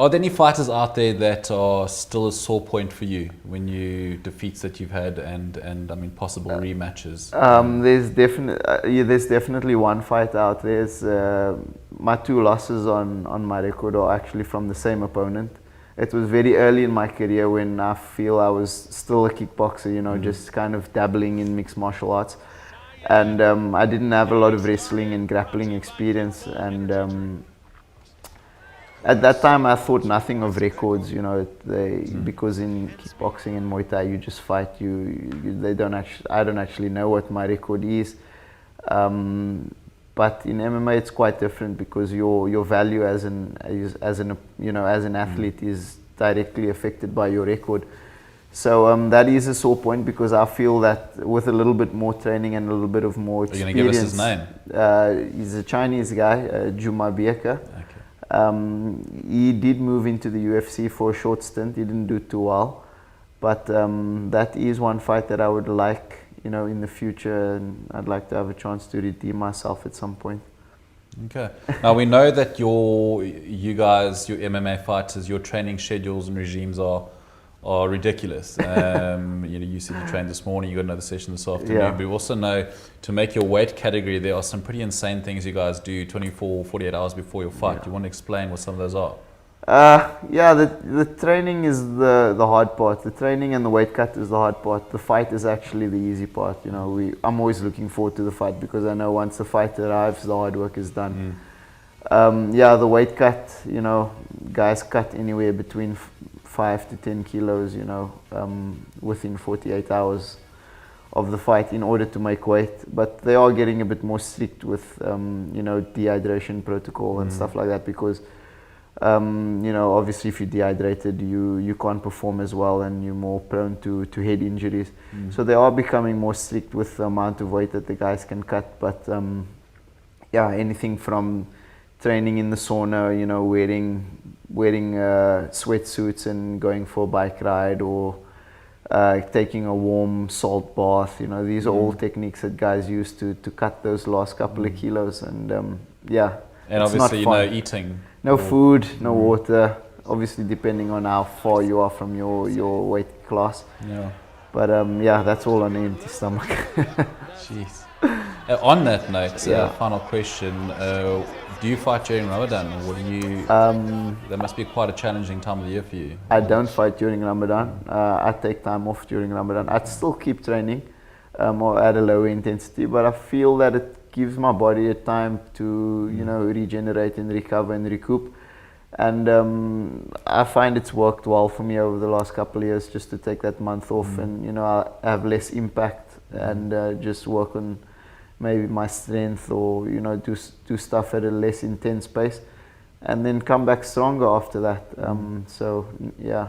Are there any fighters out there that are still a sore point for you when you defeats that you've had and I mean possible rematches? There's definitely one fight out there. My 2 losses on my record are actually from the same opponent. It was very early in my career when I feel I was still a kickboxer, just kind of dabbling in mixed martial arts. And I didn't have a lot of wrestling and grappling experience. And at that time, I thought nothing of records, because in kickboxing and Muay Thai, you just fight. I don't actually know what my record is. But in MMA, it's quite different because your value as an athlete is directly affected by your record. So that is a sore point because I feel that with a little bit more training and a little bit of more experience. Are you going to give us his name? He's a Chinese guy, Juma Bieka. He did move into the UFC for a short stint. He didn't do too well, but that is one fight that I would like, in the future, and I'd like to have a chance to redeem myself at some point. Okay. Now we know that you guys, your MMA fighters, your training schedules and regimes are ridiculous. You said you trained this morning, you got another session this afternoon. Yeah. But we also know to make your weight category, there are some pretty insane things you guys do 24, 48 hours before your fight. Yeah. Do you want to explain what some of those are? The training is the hard part. The training and the weight cut is the hard part. The fight is actually the easy part. I'm always looking forward to the fight because I know once the fight arrives, the hard work is done. The weight cut, guys cut anywhere between 5 to 10 kilos, within 48 hours of the fight in order to make weight. But they are getting a bit more strict with, dehydration protocol and stuff like that because, obviously if you're dehydrated, you can't perform as well and you're more prone to head injuries. So they are becoming more strict with the amount of weight that the guys can cut. But, anything from training in the sauna, wearing sweatsuits and going for a bike ride or taking a warm salt bath. These are all techniques that guys use to cut those last couple of kilos. And and obviously, eating. No food, no water. Obviously, depending on how far you are from your weight class. Yeah. But that's all on an empty stomach. Jeez. On that note, final question. Do you fight during Ramadan, or what do you? That must be quite a challenging time of the year for you. I don't fight during Ramadan. I take time off during Ramadan. I'd still keep training, or at a lower intensity, but I feel that it gives my body a time to, regenerate and recover and recoup. And I find it's worked well for me over the last couple of years just to take that month off and, I have less impact and just work on maybe my strength or, do stuff at a less intense pace and then come back stronger after that. So, yeah.